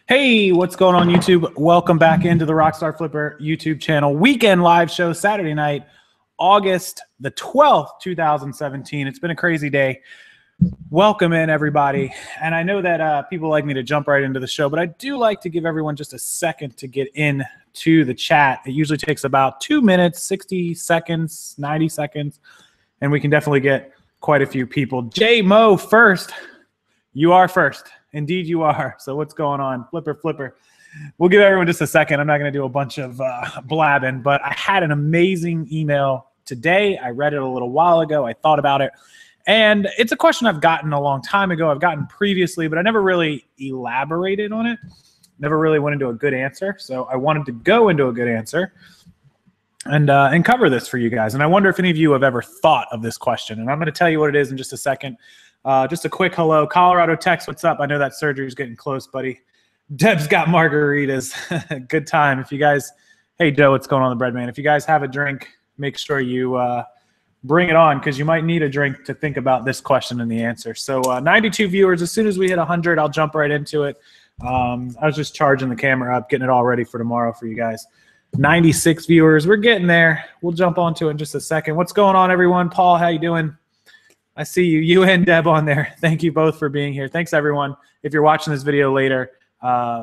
Hey, what's going on, YouTube? Welcome back into the Rockstarflipper YouTube channel. Weekend live show, Saturday night, August the 12th, 2017. It's been a crazy day. Welcome in, everybody. And I know that people like me to jump right into the show, but I do like to give everyone just a second to get into the chat. It usually takes about 2 minutes, 60 seconds, 90 seconds, and we can definitely get quite a few people. J Mo first. You are first. Indeed you are. So what's going on? Flipper. We'll give everyone just a second. I'm not going to do a bunch of blabbing, but I had an amazing email today. I read it a little while ago. I thought about it. And it's a question I've gotten a long time ago. I've gotten previously, but I never really elaborated on it. Never really went into a good answer. So I wanted to go into a good answer and cover this for you guys. And I wonder if any of you have ever thought of this question. And I'm going to tell you what it is in just a second. Just a quick hello. Colorado Tex, what's up? I know that surgery's getting close, buddy. Deb's got margaritas. Good time. If you guys, hey, Joe, what's going on, the bread man? If you guys have a drink, make sure you bring it on, because you might need a drink to think about this question and the answer. So 92 viewers. As soon as we hit 100, I'll jump right into it. I was just charging the camera up, getting it all ready for tomorrow for you guys. 96 viewers. We're getting there. We'll jump onto it in just a second. What's going on, everyone? Paul, how you doing? I see you. You and Deb on there. Thank you both for being here. Thanks, everyone. If you're watching this video later,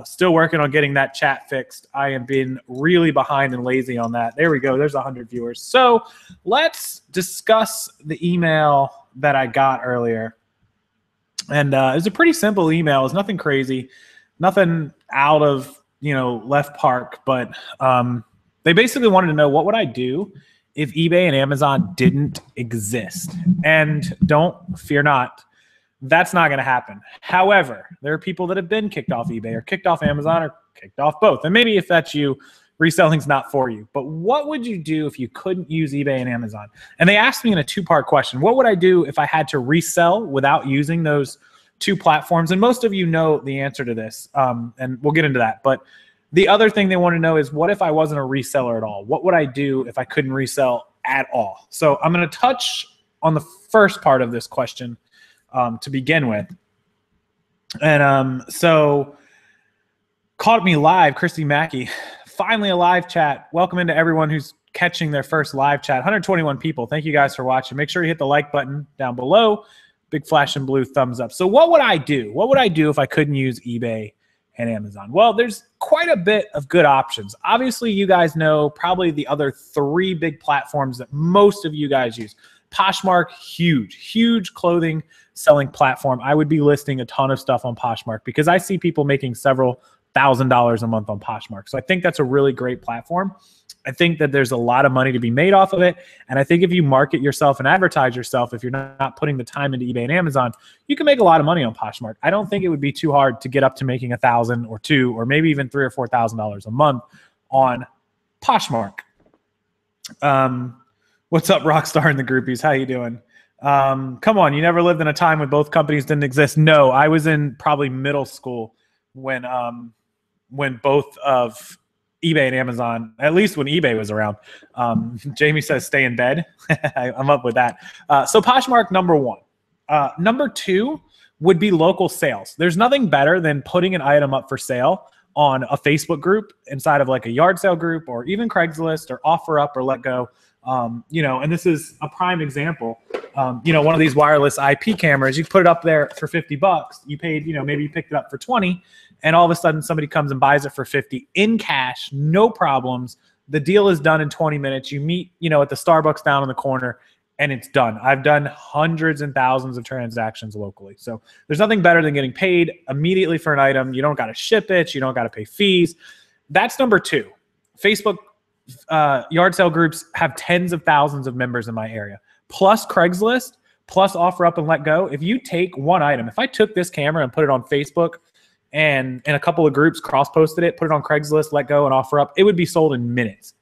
still working on getting that chat fixed. I am being really behind and lazy on that. There we go. There's 100 viewers. So let's discuss the email that I got earlier. And it was a pretty simple email. It was nothing crazy, nothing out of, left park. But they basically wanted to know, what would I do if eBay and Amazon didn't exist? And fear not, that's not going to happen. However, there are people that have been kicked off eBay or kicked off Amazon or kicked off both. And maybe if that's you, reselling's not for you. But what would you do if you couldn't use eBay and Amazon? And they asked me in a two-part question. What would I do if I had to resell without using those two platforms? And most of you know the answer to this, and we'll get into that. But the other thing they want to know is, what if I wasn't a reseller at all? What would I do if I couldn't resell at all? So I'm going to touch on the first part of this question to begin with. And so caught me live, Christy Mackey, finally a live chat. Welcome into everyone who's catching their first live chat. 121 people. Thank you guys for watching. Make sure you hit the like button down below. Big flashing blue thumbs up. So what would I do? What would I do if I couldn't use eBay and Amazon? Well, there's quite a bit of good options. Obviously, you guys know probably the other three big platforms that most of you guys use. Poshmark, huge clothing selling platform. I would be listing a ton of stuff on Poshmark because I see people making several $1,000s a month on Poshmark. So I think that's a really great platform. I think that there's a lot of money to be made off of it. And I think if you market yourself and advertise yourself, if you're not putting the time into eBay and Amazon, you can make a lot of money on Poshmark. I don't think it would be too hard to get up to making $1,000 or $2,000 or maybe even $3,000 or $4,000 a month on Poshmark. What's up, Rockstar in the groupies? How you doing? Come on, you never lived in a time when both companies didn't exist. No, I was in probably middle school when both of eBay and Amazon, at least when eBay was around. Jamie says stay in bed. I'm up with that. So Poshmark, number one. Number two would be local sales. There's nothing better than putting an item up for sale on a Facebook group inside of like a yard sale group or even Craigslist or OfferUp or Let Go. And this is a prime example. One of these wireless IP cameras, you put it up there for $50. You paid, maybe you picked it up for 20, and all of a sudden somebody comes and buys it for 50 in cash, no problems. The deal is done in 20 minutes. You meet, at the Starbucks down in the corner, and it's done. I've done hundreds and thousands of transactions locally. So there's nothing better than getting paid immediately for an item. You don't got to ship it. You don't got to pay fees. That's number two. Facebook yard sale groups have tens of thousands of members in my area, plus Craigslist, plus OfferUp and Let Go. If you take one item, if I took this camera and put it on Facebook and in a couple of groups, cross-posted it, put it on Craigslist, Let Go, and OfferUp, it would be sold in minutes.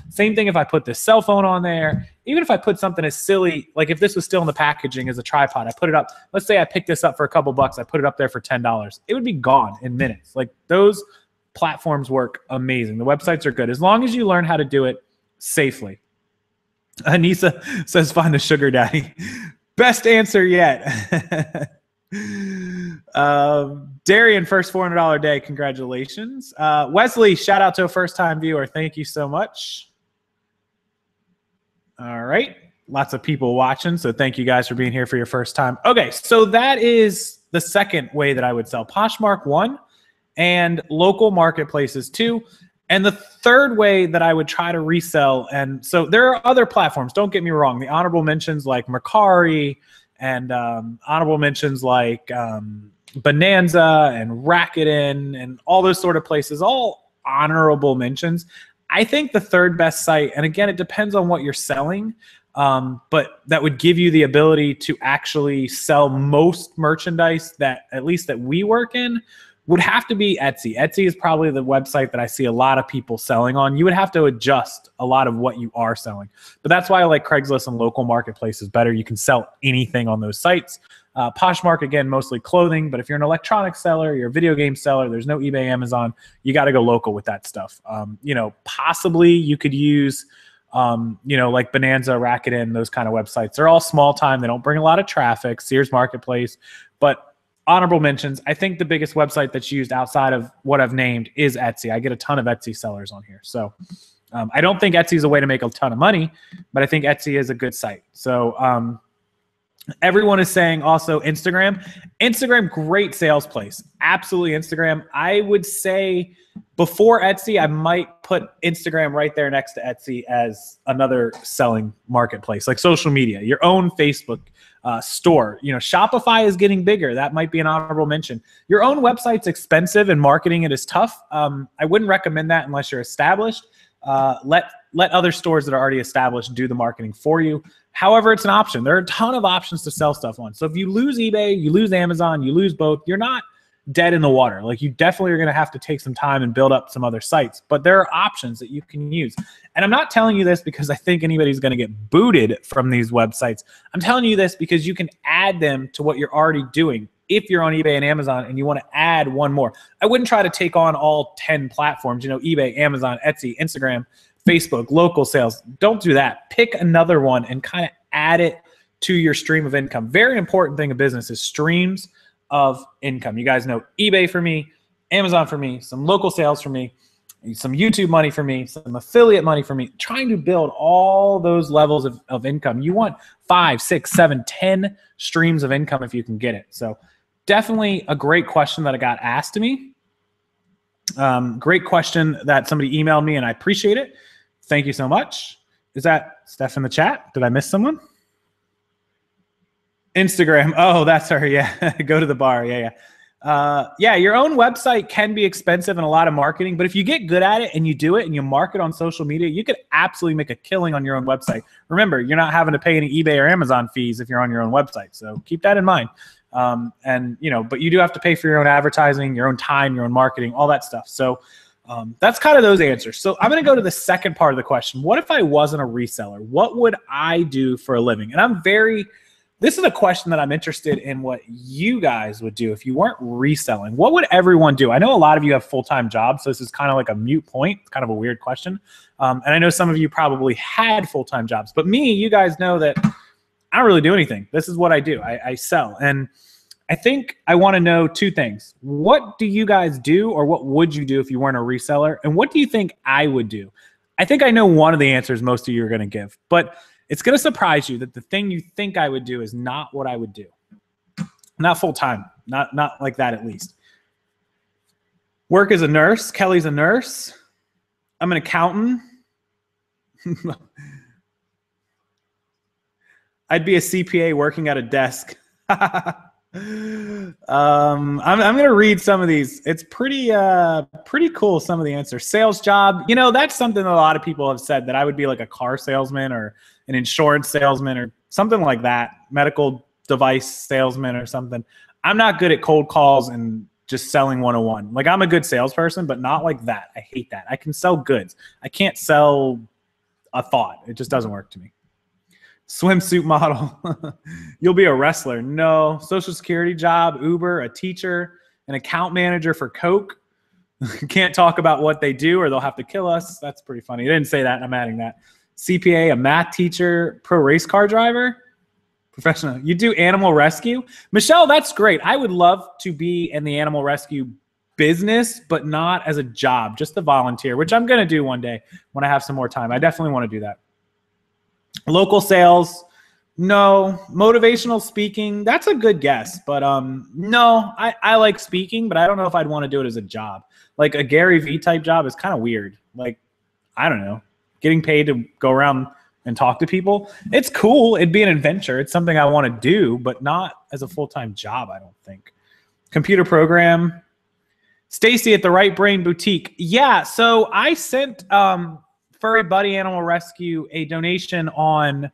Same thing if I put this cell phone on there. Even if I put something as silly, like if this was still in the packaging as a tripod, I put it up. Let's say I picked this up for a couple bucks. I put it up there for $10. It would be gone in minutes. Like, those platforms work amazing. The websites are good as long as you learn how to do it safely. Anissa says find the sugar daddy. Best answer yet. Darian, first $400 day. Congratulations. Wesley, shout out to a first-time viewer. Thank you so much. All right. Lots of people watching, so thank you guys for being here for your first time. Okay, so that is the second way that I would sell. Poshmark 1 and local marketplaces 2. And the third way that I would try to resell, and so there are other platforms, don't get me wrong. The honorable mentions like Mercari and honorable mentions like Bonanza and Rakuten and all those sort of places, all honorable mentions. I think the third best site, and again, it depends on what you're selling, but that would give you the ability to actually sell most merchandise that, at least that we work in, would have to be Etsy. Etsy is probably the website that I see a lot of people selling on. You would have to adjust a lot of what you are selling. But that's why I like Craigslist and local marketplaces better. You can sell anything on those sites. Poshmark, again, mostly clothing. But if you're an electronics seller, you're a video game seller, there's no eBay, Amazon, you got to go local with that stuff. Possibly you could use, like Bonanza, Rakuten, those kind of websites. They're all small time. They don't bring a lot of traffic. Sears Marketplace. But honorable mentions, I think the biggest website that's used outside of what I've named is Etsy. I get a ton of Etsy sellers on here. So I don't think Etsy is a way to make a ton of money, but I think Etsy is a good site. So everyone is saying also Instagram. Instagram, great sales place. Absolutely Instagram. I would say before Etsy, I might put Instagram right there next to Etsy as another selling marketplace, like social media, your own Facebook store. Shopify is getting bigger. That might be an honorable mention. Your own website's expensive and marketing it is tough. I wouldn't recommend that unless you're established. Let other stores that are already established do the marketing for you. However, it's an option. There are a ton of options to sell stuff on. So if you lose eBay, you lose Amazon, you lose both, you're not dead in the water. Like, you definitely are going to have to take some time and build up some other sites, but there are options that you can use. And I'm not telling you this because I think anybody's going to get booted from these websites. I'm telling you this because you can add them to what you're already doing. If you're on eBay and Amazon and you want to add one more, I wouldn't try to take on all 10 platforms, eBay, Amazon, Etsy, Instagram, Facebook, local sales. Don't do that. Pick another one and kind of add it to your stream of income. Very important thing of business is streams of income. You guys know eBay for me, Amazon for me, some local sales for me, some YouTube money for me, some affiliate money for me. Trying to build all those levels of income. You want 5, 6, 7, 10 streams of income if you can get it. So definitely a great question that I got asked to me. Great question that somebody emailed me, and I appreciate it. Thank you so much. Is that Steph in the chat? Did I miss someone? Instagram. Oh, that's her. Yeah. Go to the bar. Yeah. Your own website can be expensive and a lot of marketing, but if you get good at it and you do it and you market on social media, you could absolutely make a killing on your own website. Remember, you're not having to pay any eBay or Amazon fees if you're on your own website. So keep that in mind. But you do have to pay for your own advertising, your own time, your own marketing, all that stuff. So that's kind of those answers. So I'm going to go to the second part of the question. What if I wasn't a reseller? What would I do for a living? And this is a question that I'm interested in what you guys would do if you weren't reselling. What would everyone do? I know a lot of you have full-time jobs, so this is kind of like a moot point. It's kind of a weird question. And I know some of you probably had full-time jobs. But me, you guys know that I don't really do anything. This is what I do. I sell. And I think I want to know two things. What do you guys do, or what would you do if you weren't a reseller? And what do you think I would do? I think I know one of the answers most of you are going to give. But it's going to surprise you that the thing you think I would do is not what I would do. Not full time. Not like that, at least. Work as a nurse. Kelly's a nurse. I'm an accountant. I'd be a CPA working at a desk. I'm going to read some of these. It's pretty cool, some of the answers. Sales job. That's something that a lot of people have said, that I would be like a car salesman or an insurance salesman or something like that, medical device salesman or something. I'm not good at cold calls and just selling 101. Like, I'm a good salesperson, but not like that. I hate that. I can sell goods. I can't sell a thought. It just doesn't work to me. Swimsuit model. You'll be a wrestler. No. Social Security job, Uber, a teacher, an account manager for Coke. Can't talk about what they do or they'll have to kill us. That's pretty funny. I didn't say that. I'm adding that. CPA, a math teacher, pro race car driver. Professional. You do animal rescue? Michelle, that's great. I would love to be in the animal rescue business, but not as a job, just a volunteer, which I'm going to do one day when I have some more time. I definitely want to do that. Local sales. No. Motivational speaking. That's a good guess, but no, I like speaking, but I don't know if I'd want to do it as a job. Like a Gary Vee type job is kind of weird. Like, I don't know, getting paid to go around and talk to people. It's cool. It'd be an adventure. It's something I want to do, but not as a full-time job, I don't think. Computer program. Stacy at the Right Brain Boutique. Yeah, so I sent Furry Buddy Animal Rescue a donation on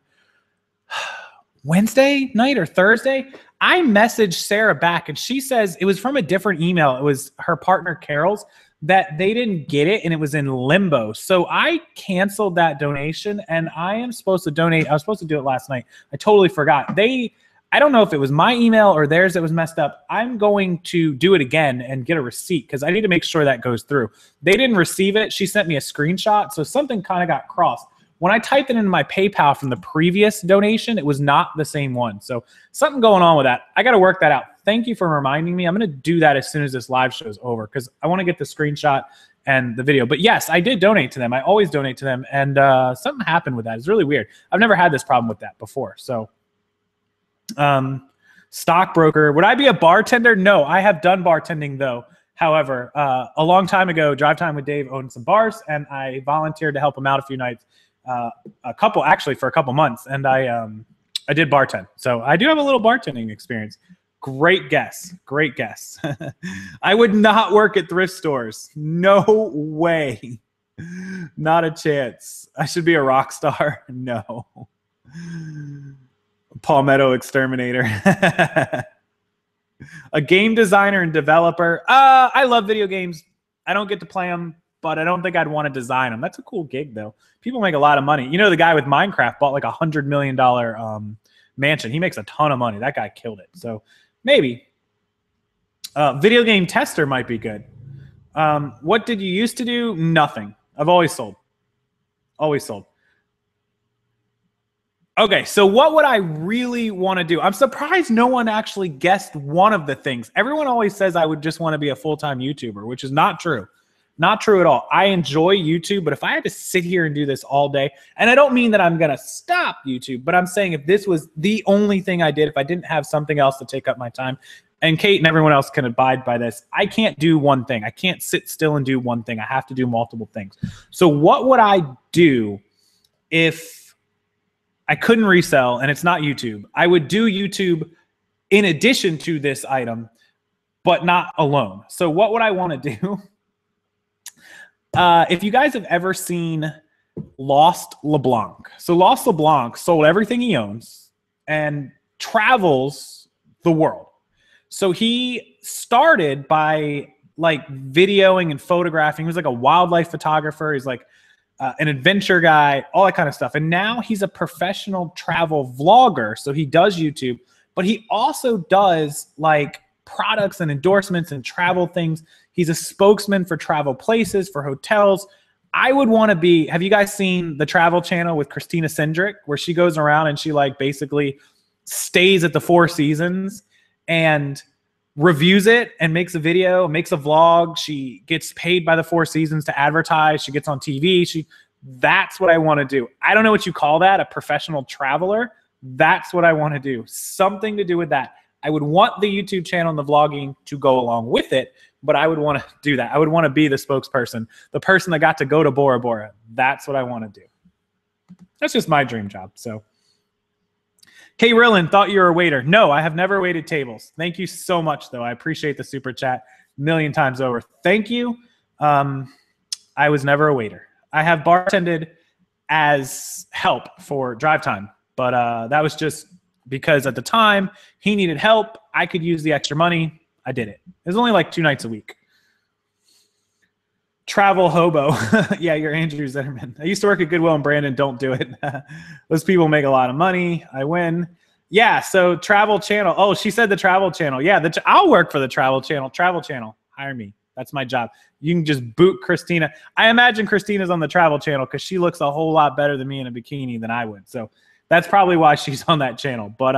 Wednesday night or Thursday. I messaged Sarah back, and she says it was from a different email. It was her partner Carol's, that they didn't get it and it was in limbo. So I canceled that donation, and I am supposed to donate. I was supposed to do it last night. I totally forgot. I don't know if it was my email or theirs that was messed up. I'm going to do it again and get a receipt because I need to make sure that goes through. They didn't receive it. She sent me a screenshot. So something kind of got crossed. When I typed it into my PayPal from the previous donation, it was not the same one. So something going on with that. I got to work that out. Thank you for reminding me. I'm going to do that as soon as this live show is over because I want to get the screenshot and the video. But yes, I did donate to them. I always donate to them. And something happened with that. It's really weird. I've never had this problem with that before. So stockbroker. Would I be a bartender? No, I have done bartending though. However, a long time ago, Drive Time with Dave owned some bars and I volunteered to help him out a few nights. For a couple months, and I did bartend. So I do have a little bartending experience. Great guess. Great guess. I would not work at thrift stores. No way. Not a chance. I should be a rock star. No. Palmetto exterminator. A game designer and developer. I love video games. I don't get to play them, but I don't think I'd want to design them. That's a cool gig, though. People make a lot of money. You know, the guy with Minecraft bought like $100 million mansion. He makes a ton of money. That guy killed it. So maybe. Video game tester might be good. What did you used to do? Nothing. I've always sold. Always sold. Okay, so what would I really want to do? I'm surprised no one actually guessed one of the things. Everyone always says I would just want to be a full-time YouTuber, which is not true. Not true at all. I enjoy YouTube, but if I had to sit here and do this all day, and I don't mean that I'm going to stop YouTube, but I'm saying if this was the only thing I did, if I didn't have something else to take up my time, and Kate and everyone else can abide by this, I can't do one thing. I can't sit still and do one thing. I have to do multiple things. So what would I do if I couldn't resell and it's not YouTube? I would do YouTube in addition to this item, but not alone. So what would I want to do? If you guys have ever seen Lost LeBlanc. So Lost LeBlanc sold everything he owns and travels the world. So he started by like videoing and photographing. He was like a wildlife photographer. He's like an adventure guy, all that kind of stuff. And now he's a professional travel vlogger. So he does YouTube, but he also does like products and endorsements and travel things. He's a spokesman for travel places, for hotels. I would want to be, have you guys seen the Travel Channel with Christina Cendric, where she goes around and she like basically stays at the Four Seasons and reviews it and makes a video, makes a vlog. She gets paid by the Four Seasons to advertise. She gets on TV. That's what I want to do. I don't know what you call that, a professional traveler. That's what I want to do. Something to do with that. I would want the YouTube channel and the vlogging to go along with it, but I would want to do that. I would want to be the spokesperson, the person that got to go to Bora Bora. That's what I want to do. That's just my dream job. So, Kay Rillen, thought you were a waiter. No, I have never waited tables. Thank you so much, though. I appreciate the super chat a million times over. Thank you. I was never a waiter. I have bartended as help for Drive Time, but that was just because at the time he needed help. I could use the extra money. I did it. It was only like 2 nights a week. Travel hobo. Yeah, you're Andrew Zetterman. I used to work at Goodwill and Brandon. Don't do it. Those people make a lot of money. I win. Yeah, so Travel Channel. Oh, she said the Travel Channel. Yeah, I'll work for the Travel Channel. Travel Channel. Hire me. That's my job. You can just boot Christina. I imagine Christina's on the Travel Channel because she looks a whole lot better than me in a bikini than I would. So That's probably why she's on that channel. But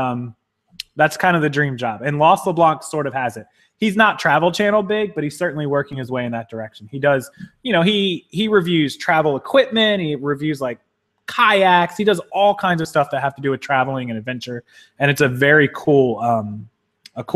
that's kind of the dream job. And Lost LeBlanc sort of has it. He's not Travel Channel big, but he's certainly working his way in that direction. He does, you know, he reviews travel equipment. He reviews like kayaks. He does all kinds of stuff that have to do with traveling and adventure. And it's a very cool,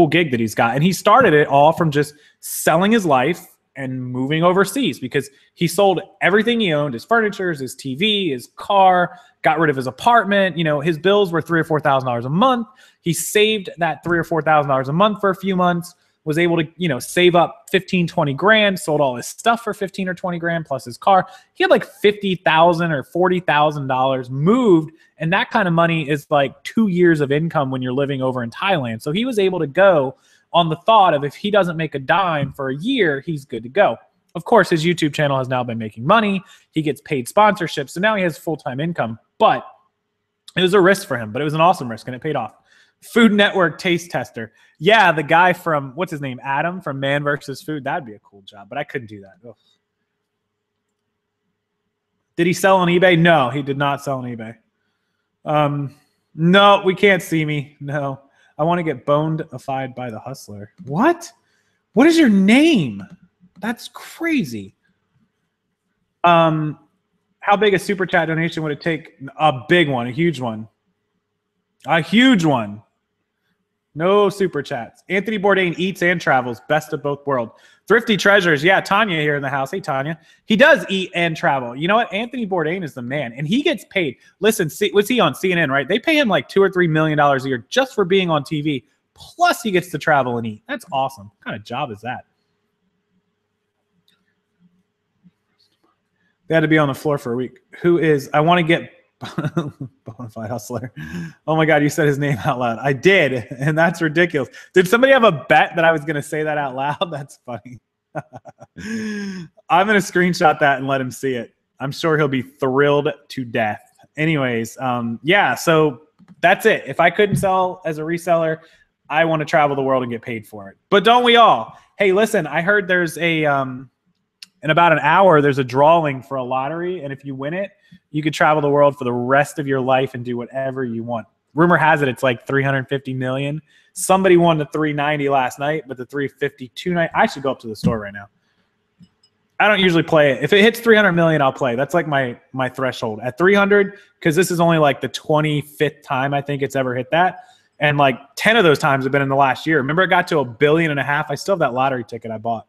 gig that he's got. And he started it all from just selling his life and moving overseas because he sold everything he owned, his furniture, his TV, his car, got rid of his apartment. You know, his bills were $3,000 or $4,000 a month. He saved that $3,000 or $4,000 a month for a few months, was able to, you know, save up 15, 20 grand, sold all his stuff for 15 or 20 grand plus his car. He had like $50,000 or $40,000 moved. And that kind of money is like 2 years of income when you're living over in Thailand. So he was able to go on the thought of if he doesn't make a dime for a year, he's good to go. Of course, his YouTube channel has now been making money. He gets paid sponsorships. So now he has full-time income. But it was a risk for him, but it was an awesome risk, and it paid off. Food Network taste tester. Yeah, the guy from, what's his name, Adam from Man vs. Food. That'd be a cool job, but I couldn't do that. Ugh. Did he sell on eBay? No, he did not sell on eBay. No, we can't see me. No. I want to get boned-ified by the hustler. What? What is your name? That's crazy. How big a super chat donation would it take? A big one, a huge one. A huge one. No super chats. Anthony Bourdain eats and travels. Best of both worlds. Thrifty Treasures. Yeah, Tanya here in the house. Hey, Tanya. He does eat and travel. You know what? Anthony Bourdain is the man, and he gets paid. Listen, what's he on CNN, right? They pay him like $2 or $3 million a year just for being on TV. Plus, he gets to travel and eat. That's awesome. What kind of job is that? They had to be on the floor for a week. Who is? I want to get Bonafide hustler. Oh my God, you said his name out loud. I did, and that's ridiculous. Did somebody have a bet that I was going to say that out loud? That's funny. I'm going to screenshot that and let him see it. I'm sure he'll be thrilled to death. Anyways, yeah, so that's it. If I couldn't sell as a reseller, I want to travel the world and get paid for it. But don't we all? Hey, listen, I heard there's a in about an hour, there's a drawing for a lottery, and if you win it, you could travel the world for the rest of your life and do whatever you want. Rumor has it it's like 350 million. Somebody won the 390 last night, but the 350 tonight. I should go up to the store right now. I don't usually play it. If it hits 300 million, I'll play. That's like my threshold. At 300, because this is only like the 25th time I think it's ever hit that. And like 10 of those times have been in the last year. Remember it got to $1.5 billion? I still have that lottery ticket I bought.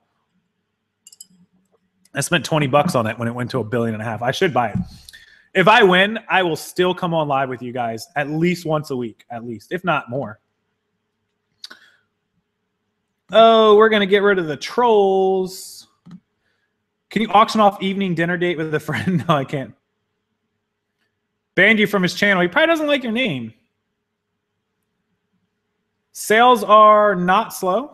I spent $20 on it when it went to $1.5 billion. I should buy it. If I win, I will still come on live with you guys at least once a week, at least, if not more. Oh, we're going to get rid of the trolls. Can you auction off evening dinner date with a friend? No, I can't. Banned you from his channel. He probably doesn't like your name. Sales are not slow.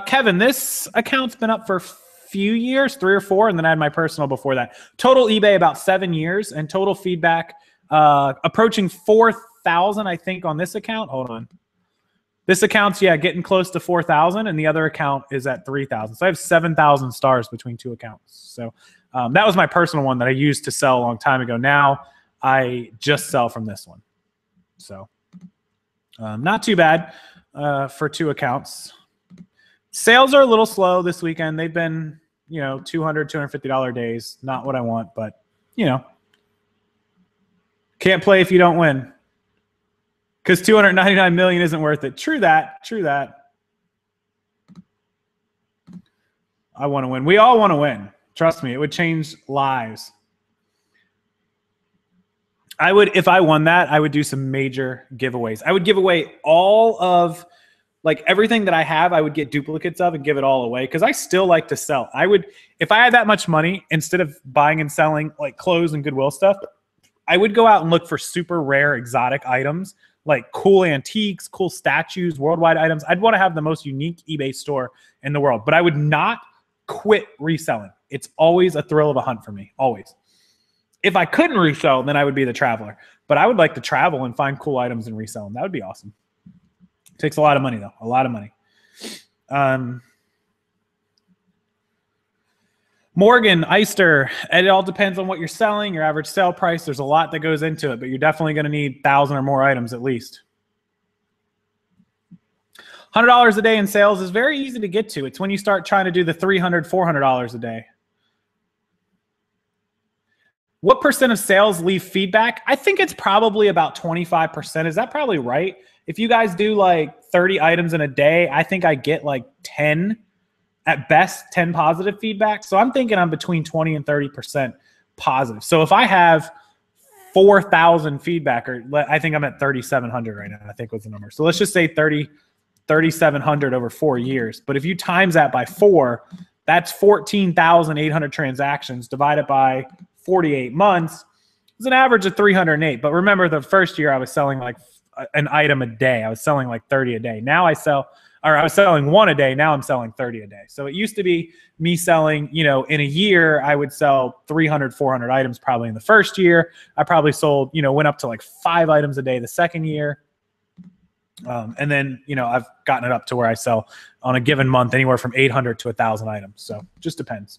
Kevin, this account's been up for a few years, 3 or 4, and then I had my personal before that. Total eBay about 7 years, and total feedback approaching 4,000, I think, on this account. Hold on. This account's, yeah, getting close to 4,000, and the other account is at 3,000. So I have 7,000 stars between 2 accounts. So that was my personal one that I used to sell a long time ago. Now I just sell from this one. So not too bad for 2 accounts. Sales are a little slow this weekend. They've been, you know, $200, $250 days. Not what I want, but, you know, can't play if you don't win. Because 299 million isn't worth it. True that. True that. I want to win. We all want to win. Trust me, it would change lives. I would, if I won that, I would do some major giveaways. I would give away all of, like, everything that I have, I would get duplicates of and give it all away because I still like to sell. I would, if I had that much money, instead of buying and selling like clothes and Goodwill stuff, I would go out and look for super rare exotic items, like cool antiques, cool statues, worldwide items. I'd want to have the most unique eBay store in the world, but I would not quit reselling. It's always a thrill of a hunt for me, always. If I couldn't resell, then I would be the traveler. But I would like to travel and find cool items and resell them. That would be awesome. Takes a lot of money, though. A lot of money. Morgan, Eister, it all depends on what you're selling, your average sale price. There's a lot that goes into it, but you're definitely going to need 1,000 or more items at least. $100 a day in sales is very easy to get to. It's when you start trying to do the $300, $400 a day. What percent of sales leave feedback? I think it's probably about 25%. Is that probably right? If you guys do like 30 items in a day, I think I get like 10, at best 10 positive feedback. So I'm thinking I'm between 20 and 30% positive. So if I have 4,000 feedback, or I think I'm at 3,700 right now, I think was the number. So let's just say 3,700 over 4 years. But if you times that by 4, that's 14,800 transactions divided by 48 months. It's an average of 308. But remember, the first year I was selling like an item a day. I was selling like 30 a day. Now I was selling 1 a day. Now I'm selling 30 a day. So it used to be me selling, in a year, I would sell 300, 400 items probably in the first year. I probably sold, went up to like 5 items a day the second year. And then, I've gotten it up to where I sell on a given month anywhere from 800 to 1,000 items. So it just depends.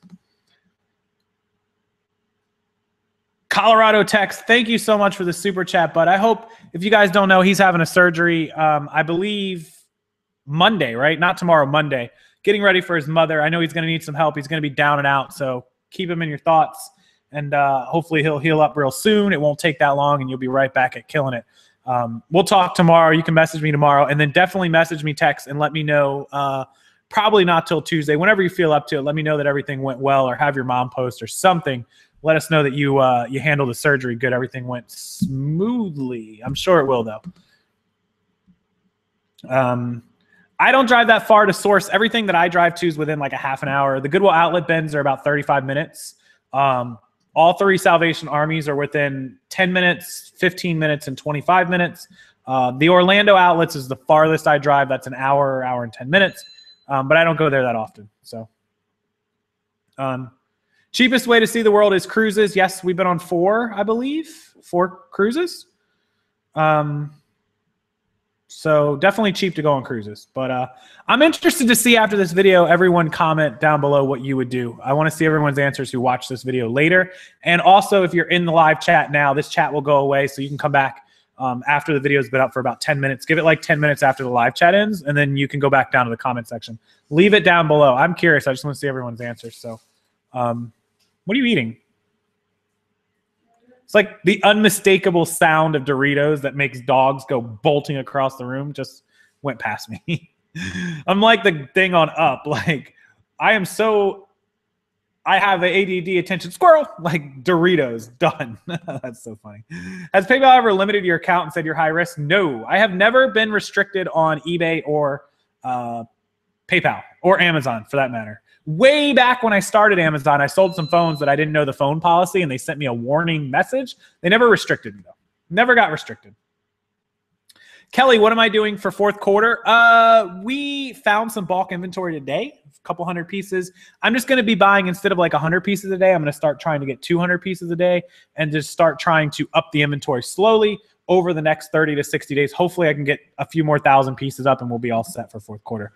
Colorado Tex, thank you so much for the super chat, bud. I hope, if you guys don't know, he's having a surgery, I believe Monday, right? Not tomorrow, Monday. Getting ready for his mother. I know he's going to need some help. He's going to be down and out, so keep him in your thoughts. And hopefully he'll heal up real soon. It won't take that long, and you'll be right back at killing it. We'll talk tomorrow. You can message me tomorrow, and then definitely message me, text, and let me know. Probably not till Tuesday. Whenever you feel up to it, let me know that everything went well, or have your mom post or something. Let us know that you handled the surgery good. Everything went smoothly. I'm sure it will, though. I don't drive that far to source. Everything that I drive to is within like a half an hour. The Goodwill outlet bins are about 35 minutes. All 3 Salvation Armies are within 10 minutes, 15 minutes, and 25 minutes. The Orlando outlets is the farthest I drive. That's an hour and 10 minutes. But I don't go there that often. So, cheapest way to see the world is cruises. Yes, we've been on 4, I believe. 4 cruises. So definitely cheap to go on cruises. But I'm interested to see after this video, everyone comment down below what you would do. I want to see everyone's answers who watch this video later. And also, if you're in the live chat now, this chat will go away, so you can come back after the video's been up for about 10 minutes. Give it like 10 minutes after the live chat ends, and then you can go back down to the comment section. Leave it down below. I'm curious. I just want to see everyone's answers. So what are you eating? It's like the unmistakable sound of Doritos that makes dogs go bolting across the room just went past me. I'm like the thing on Up. Like, I have an ADD attention squirrel, like Doritos, done. That's so funny. Has PayPal ever limited your account and said you're high risk? No, I have never been restricted on eBay or PayPal or Amazon for that matter. Way back when I started Amazon, I sold some phones that I didn't know the phone policy, and they sent me a warning message. They never restricted me, though. Never got restricted. Kelly, what am I doing for fourth quarter? We found some bulk inventory today, a couple hundred pieces. I'm just going to be buying, instead of like 100 pieces a day, I'm going to start trying to get 200 pieces a day and just start trying to up the inventory slowly over the next 30 to 60 days. Hopefully I can get a few more thousand pieces up and we'll be all set for fourth quarter.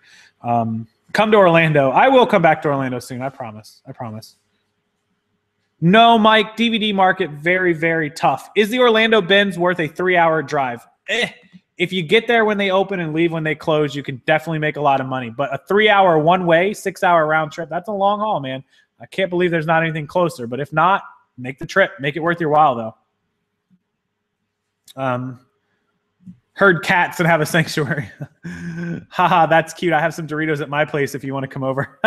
Come to Orlando. I will come back to Orlando soon. I promise. I promise. No, Mike, DVD market, very, very tough. Is the Orlando bins worth a 3-hour drive? If you get there when they open and leave when they close, you can definitely make a lot of money. But a 3-hour one-way, 6-hour round trip, that's a long haul, man. I can't believe there's not anything closer. But if not, make the trip. Make it worth your while, though. Herd cats and have a sanctuary. Haha, that's cute. I have some Doritos at my place if you want to come over.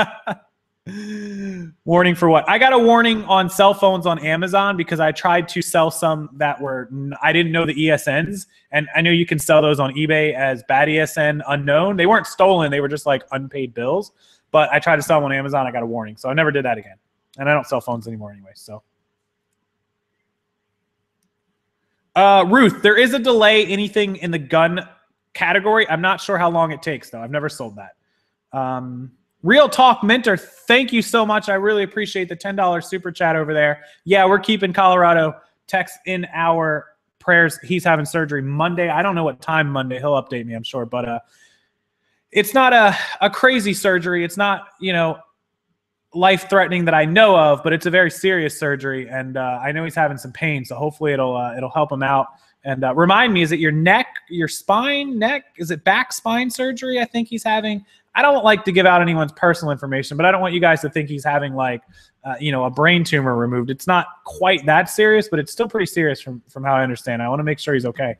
Warning for what? I got a warning on cell phones on Amazon because I tried to sell some that were, I didn't know the ESNs, and I know you can sell those on eBay as bad ESN unknown. They weren't stolen. They were just like unpaid bills. But I tried to sell them on Amazon. I got a warning. So I never did that again. And I don't sell phones anymore anyway. So. Ruth, there is a delay anything in the gun category. I'm not sure how long it takes, though. I've never sold that. Real Talk Mentor, thank you so much. I really appreciate the $10 super chat over there. Yeah, we're keeping Colorado Tex in our prayers. He's having surgery Monday. I don't know what time Monday. He'll update me, I'm sure. But it's not a crazy surgery. It's not, life-threatening that I know of, but it's a very serious surgery, and I know he's having some pain, so hopefully it'll help him out. And remind me, is it your neck, your spine, neck? Is it back spine surgery I think he's having? I don't like to give out anyone's personal information, but I don't want you guys to think he's having like, a brain tumor removed. It's not quite that serious, but it's still pretty serious from how I understand. I want to make sure he's okay.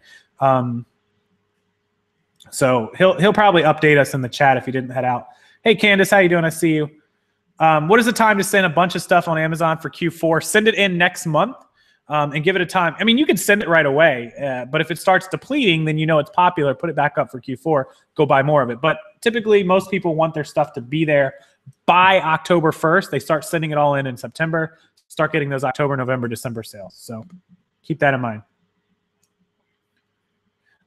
So he'll probably update us in the chat if he didn't head out. Hey, Candace, how you doing? I see you. What is the time to send a bunch of stuff on Amazon for Q4? Send it in next month and give it a time. I mean, you can send it right away, but if it starts depleting, then you know it's popular. Put it back up for Q4. Go buy more of it. But typically, most people want their stuff to be there by October 1st. They start sending it all in September. Start getting those October, November, December sales. So keep that in mind.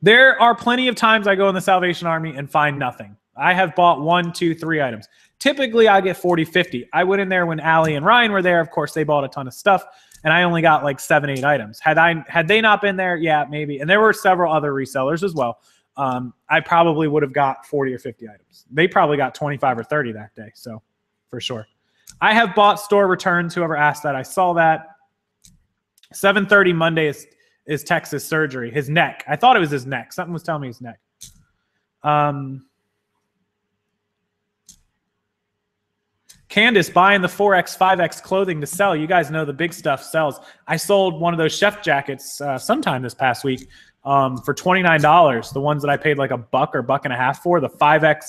There are plenty of times I go in the Salvation Army and find nothing. I have bought 1, 2, 3 items. Typically, I get 40, 50. I went in there when Allie and Ryan were there. Of course, they bought a ton of stuff, and I only got like 7, 8 items. Had they not been there, yeah, maybe. And there were several other resellers as well. I probably would have got 40 or 50 items. They probably got 25 or 30 that day, so for sure. I have bought store returns. Whoever asked that, I saw that. 7:30 Monday is Texas surgery. His neck. I thought it was his neck. Something was telling me his neck. Candace buying the 4X, 5X clothing to sell. You guys know the big stuff sells. I sold one of those chef jackets sometime this past week for $29. The ones that I paid like $1 or $1.50 for. The 5X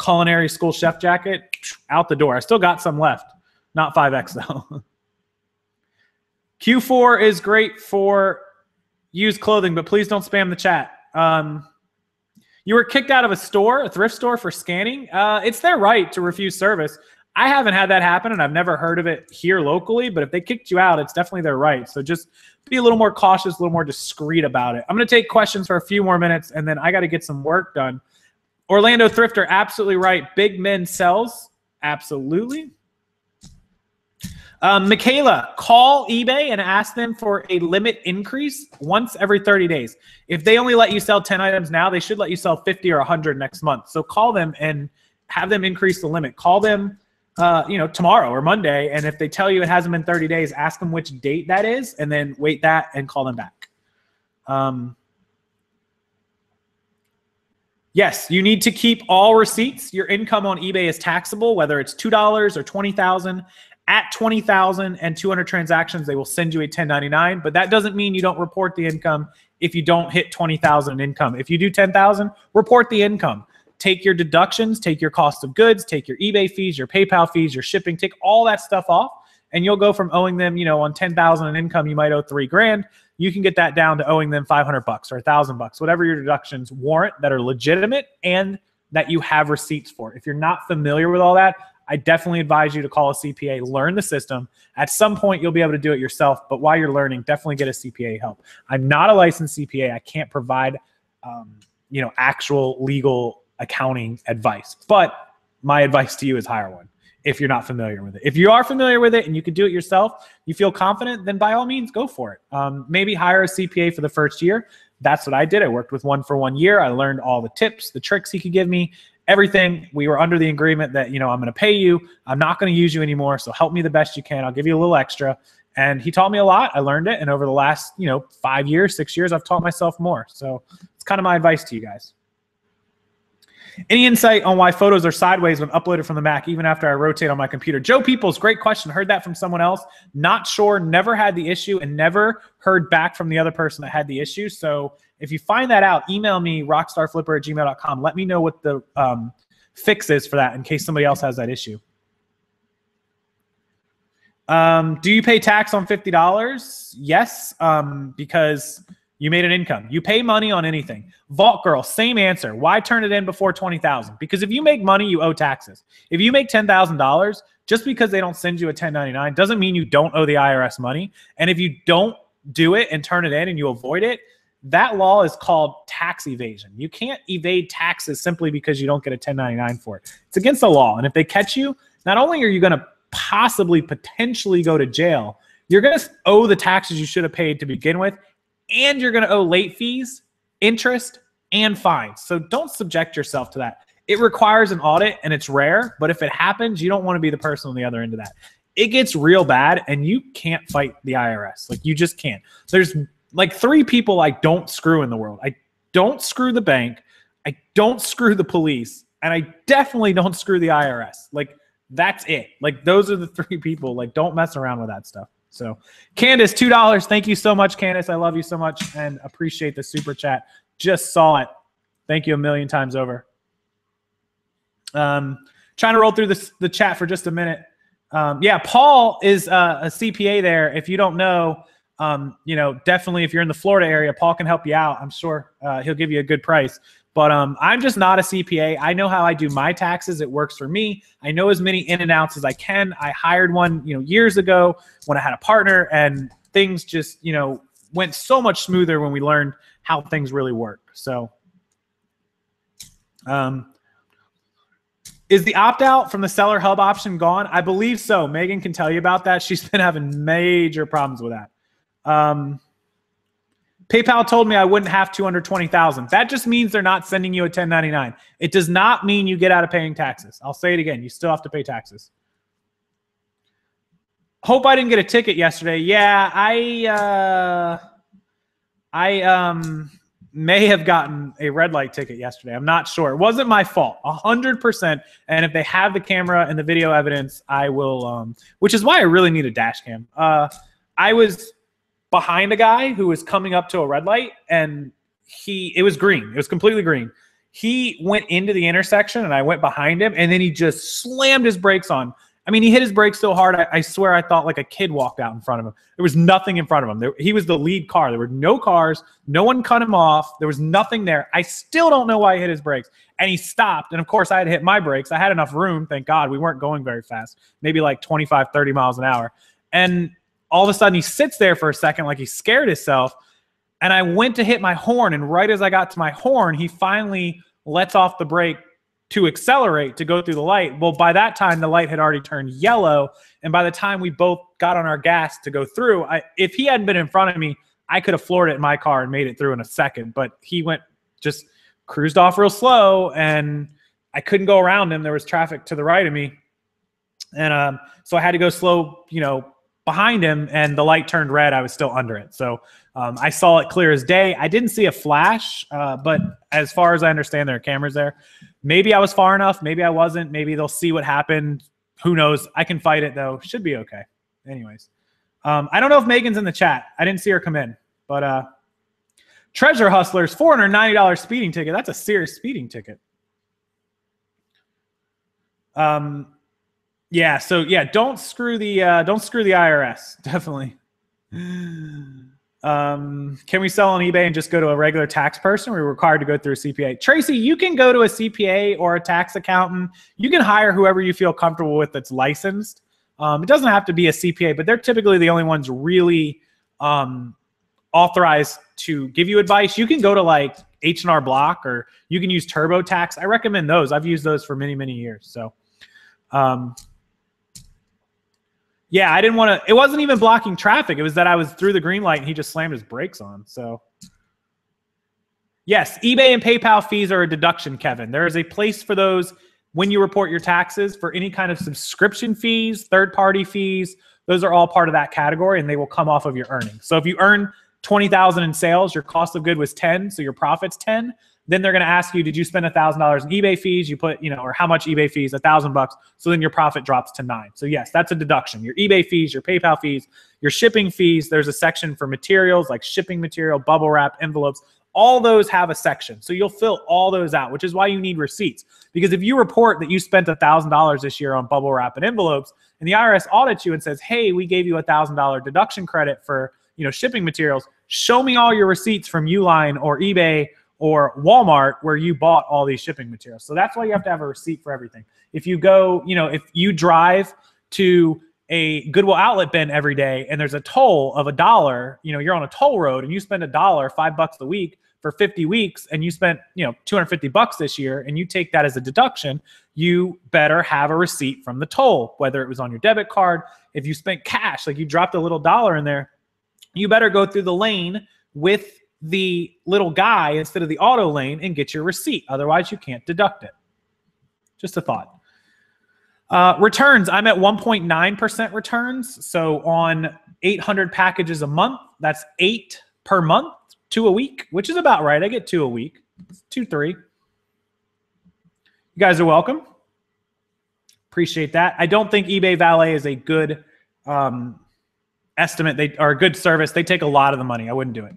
culinary school chef jacket, out the door. I still got some left. Not 5X though. Q4 is great for used clothing, but please don't spam the chat. You were kicked out of a store, a thrift store, for scanning. It's their right to refuse service. I haven't had that happen, and I've never heard of it here locally, but if they kicked you out, it's definitely their right. So just be a little more cautious, a little more discreet about it. I'm going to take questions for a few more minutes, and then I got to get some work done. Orlando Thrifter, absolutely right. Big Men sells. Absolutely. Michaela, call eBay and ask them for a limit increase once every 30 days. If they only let you sell 10 items now, they should let you sell 50 or 100 next month. So call them and have them increase the limit. Call them tomorrow or Monday, and if they tell you it hasn't been 30 days, ask them which date that is, and then wait that and call them back. Yes, you need to keep all receipts. Your income on eBay is taxable, whether it's $2 or $20,000. At 20,000 and 200 transactions, they will send you a 1099, but that doesn't mean you don't report the income if you don't hit 20,000 in income. If you do 10,000, report the income. Take your deductions, take your cost of goods, take your eBay fees, your PayPal fees, your shipping, take all that stuff off, and you'll go from owing them, on 10,000 in income, you might owe $3,000. You can get that down to owing them $500 or $1,000, whatever your deductions warrant that are legitimate and that you have receipts for. If you're not familiar with all that, I definitely advise you to call a CPA, learn the system. At some point, you'll be able to do it yourself, but while you're learning, definitely get a CPA help. I'm not a licensed CPA. I can't provide, actual legal accounting advice, but my advice to you is hire one if you're not familiar with it. If you are familiar with it and you can do it yourself, you feel confident, then by all means, go for it. Maybe hire a CPA for the first year. That's what I did. I worked with one for 1 year. I learned all the tips, the tricks he could give me, everything. We were under the agreement that, I'm going to pay you. I'm not going to use you anymore. So help me the best you can. I'll give you a little extra. And he taught me a lot. I learned it. And over the last, 5 years, 6 years, I've taught myself more. So it's kind of my advice to you guys. Any insight on why photos are sideways when uploaded from the Mac, even after I rotate on my computer? Joe Peoples, great question. Heard that from someone else. Not sure, never had the issue, and never heard back from the other person that had the issue. So if you find that out, email me, rockstarflipper@gmail.com. Let me know what the fix is for that in case somebody else has that issue. Do you pay tax on $50? Yes, because you made an income. You pay money on anything. Vault Girl, same answer. Why turn it in before 20,000? Because if you make money, you owe taxes. If you make $10,000, just because they don't send you a 1099 doesn't mean you don't owe the IRS money. And if you don't do it and turn it in and you avoid it, that law is called tax evasion. You can't evade taxes simply because you don't get a 1099 for it. It's against the law. And if they catch you, not only are you going to potentially go to jail, you're going to owe the taxes you should have paid to begin with, and you're going to owe late fees, interest, and fines. So don't subject yourself to that. It requires an audit, and it's rare, but if it happens, you don't want to be the person on the other end of that. It gets real bad, and you can't fight the IRS. Like, you just can't. There's like 3 people I don't screw in the world. I don't screw the bank, I don't screw the police, and I definitely don't screw the IRS. Like, that's it. Like, those are the 3 people. Like, don't mess around with that stuff. So, Candace, $2. Thank you so much, Candace. I love you so much and appreciate the super chat. Just saw it. Thank you a million times over. Trying to roll through the chat for just a minute. Yeah, Paul is a CPA there. If you don't know, definitely if you're in the Florida area, Paul can help you out. I'm sure he'll give you a good price. But I'm just not a CPA. I know how I do my taxes. It works for me. I know as many in and outs as I can. I hired one, years ago when I had a partner, and things just, went so much smoother when we learned how things really work. So, is the opt-out from the seller hub option gone? I believe so. Megan can tell you about that. She's been having major problems with that. PayPal told me I wouldn't have 220,000. That just means they're not sending you a 1099. It does not mean you get out of paying taxes. I'll say it again. You still have to pay taxes. Hope I didn't get a ticket yesterday. Yeah, I may have gotten a red light ticket yesterday. I'm not sure. It wasn't my fault, 100%. And if they have the camera and the video evidence, I will, which is why I really need a dash cam. I was behind a guy who was coming up to a red light, and it was green. It was completely green. He went into the intersection, and I went behind him, and then he just slammed his brakes on. I mean, he hit his brakes so hard, I swear I thought like a kid walked out in front of him. There was nothing in front of him. He was the lead car. There were no cars. No one cut him off. There was nothing there. I still don't know why he hit his brakes. And he stopped. And, of course, I had to hit my brakes. I had enough room, thank God. We weren't going very fast, maybe like 25, 30 miles an hour. And all of a sudden he sits there for a second like he scared himself. And I went to hit my horn. And right as I got to my horn, he finally lets off the brake to accelerate to go through the light. Well, by that time, the light had already turned yellow. And by the time we both got on our gas to go through, if he hadn't been in front of me, I could have floored it in my car and made it through in a second. But he just cruised off real slow, and I couldn't go around him. There was traffic to the right of me. And so I had to go slow, behind him, and the light turned red. I was still under it. So I saw it clear as day. I didn't see a flash, but as far as I understand, there are cameras there. Maybe I was far enough. Maybe I wasn't. Maybe they'll see what happened. Who knows? I can fight it, though. Should be okay. Anyways, I don't know if Megan's in the chat. I didn't see her come in. But Treasure Hustlers, $490 speeding ticket. That's a serious speeding ticket. Yeah, so yeah, don't screw the IRS. Definitely. Can we sell on eBay and just go to a regular tax person? We're required to go through a CPA. Tracy, you can go to a CPA or a tax accountant. You can hire whoever you feel comfortable with that's licensed. It doesn't have to be a CPA, but they're typically the only ones really authorized to give you advice. You can go to like H&R Block, or you can use TurboTax. I recommend those. I've used those for many, many years. So yeah, I didn't want to. It wasn't even blocking traffic. It was that I was through the green light and he just slammed his brakes on. So, yes, eBay and PayPal fees are a deduction, Kevin. There is a place for those when you report your taxes for any kind of subscription fees, third-party fees. Those are all part of that category, and they will come off of your earnings. So if you earn $20,000 in sales, your cost of good was 10, so your profit's 10. Then they're going to ask you, did you spend $1,000 in eBay fees? You put, or how much eBay fees? $1,000. So then your profit drops to 9. So yes, that's a deduction. Your eBay fees, your PayPal fees, your shipping fees. There's a section for materials like shipping material, bubble wrap, envelopes. All those have a section. So you'll fill all those out, which is why you need receipts. Because if you report that you spent $1,000 this year on bubble wrap and envelopes, and the IRS audits you and says, hey, we gave you a $1,000 deduction credit for shipping materials, show me all your receipts from Uline or eBay or Walmart where you bought all these shipping materials. So that's why you have to have a receipt for everything. If you go, if you drive to a Goodwill outlet bin every day and there's a toll of $1, you're on a toll road and you spend $1, $5 a week for 50 weeks, and you spent, $250 this year, and you take that as a deduction, you better have a receipt from the toll, whether it was on your debit card. If you spent cash, like you dropped a little dollar in there, you better go through the lane with the little guy instead of the auto lane and get your receipt. Otherwise, you can't deduct it. Just a thought. Returns, I'm at 1.9% returns. So on 800 packages a month, that's 8 per month, 2 a week, which is about right. I get 2 a week, 2, 3. You guys are welcome. Appreciate that. I don't think eBay Valet is a good estimate. Or a good service. They take a lot of the money. I wouldn't do it.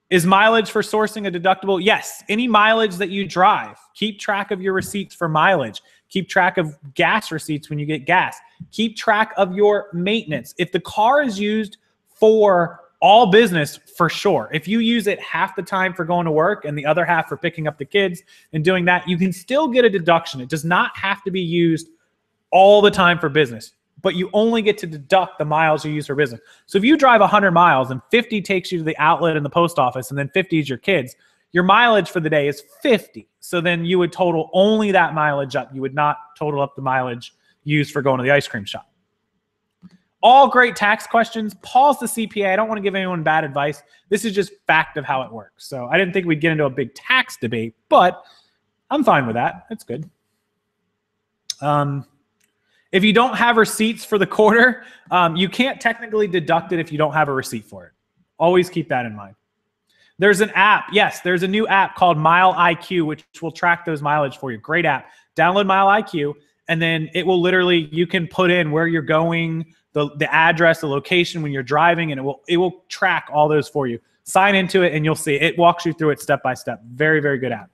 Is mileage for sourcing a deductible? Yes. Any mileage that you drive, keep track of your receipts for mileage. Keep track of gas receipts when you get gas. Keep track of your maintenance. If the car is used for all business, for sure. If you use it half the time for going to work and the other half for picking up the kids and doing that, you can still get a deduction. It does not have to be used all the time for business, but you only get to deduct the miles you use for business. So if you drive 100 miles and 50 takes you to the outlet and the post office, and then 50 is your kids, your mileage for the day is 50. So then you would total only that mileage up. You would not total up the mileage used for going to the ice cream shop. All great tax questions. Paul's the CPA. I don't want to give anyone bad advice. This is just fact of how it works. So I didn't think we'd get into a big tax debate, but I'm fine with that. That's good. If you don't have receipts for the quarter, you can't technically deduct it if you don't have a receipt for it. Always keep that in mind. There's an app. Yes, there's a new app called Mile IQ, which will track those mileage for you. Great app. Download Mile IQ, and then it will literally, you can put in where you're going, the address, the location when you're driving, and it will track all those for you. Sign into it, and you'll see. It walks you through it step by step. Very, very good app.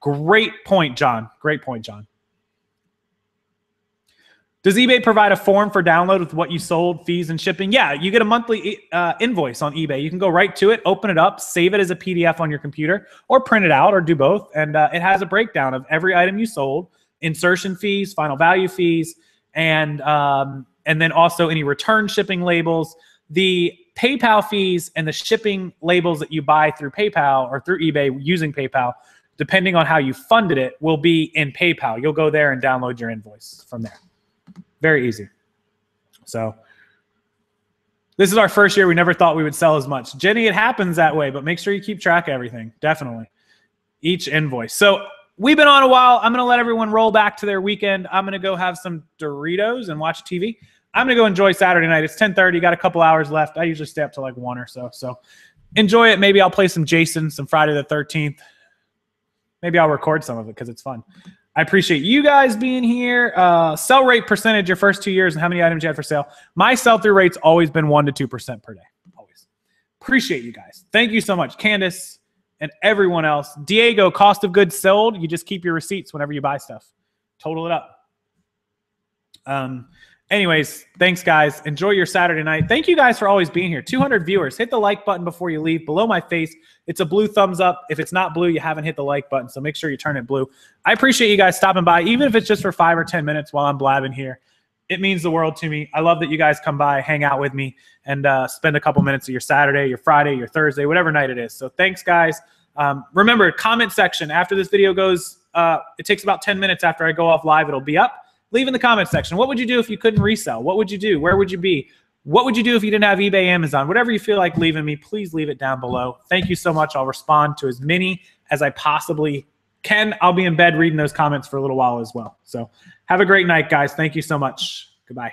Great point, John. Great point, John. Does eBay provide a form for download with what you sold, fees, and shipping? Yeah, you get a monthly invoice on eBay. You can go right to it, open it up, save it as a PDF on your computer, or print it out, or do both. And it has a breakdown of every item you sold, insertion fees, final value fees, and then also any return shipping labels, the PayPal fees, and the shipping labels that you buy through PayPal or through eBay using PayPal, depending on how you funded it, will be in PayPal. You'll go there and download your invoice from there. Very easy. So this is our first year. We never thought we would sell as much. Jenny, it happens that way, but make sure you keep track of everything. Definitely. Each invoice. So we've been on a while. I'm going to let everyone roll back to their weekend. I'm going to go have some Doritos and watch TV. I'm going to go enjoy Saturday night. It's 10:30. Got a couple hours left. I usually stay up till like 1 or so. So enjoy it. Maybe I'll play some Jason, some Friday the 13th. Maybe I'll record some of it because it's fun. I appreciate you guys being here. Sell rate percentage your first 2 years and how many items you had for sale. My sell-through rate's always been 1 to 2% per day. Always. Appreciate you guys. Thank you so much. Candace and everyone else. Diego, cost of goods sold. You just keep your receipts whenever you buy stuff. Total it up. Anyways, thanks, guys. Enjoy your Saturday night. Thank you guys for always being here. 200 viewers. Hit the like button before you leave. Below my face, it's a blue thumbs up. If it's not blue, you haven't hit the like button, so make sure you turn it blue. I appreciate you guys stopping by, even if it's just for 5 or 10 minutes while I'm blabbing here. It means the world to me. I love that you guys come by, hang out with me, and spend a couple minutes of your Saturday, your Friday, your Thursday, whatever night it is. So thanks, guys. Remember, comment section. After this video goes, it takes about 10 minutes after I go off live. It'll be up. Leave in the comment section. What would you do if you couldn't resell? What would you do? Where would you be? What would you do if you didn't have eBay, Amazon? Whatever you feel like leaving me, please leave it down below. Thank you so much. I'll respond to as many as I possibly can. I'll be in bed reading those comments for a little while as well. So have a great night, guys. Thank you so much. Goodbye.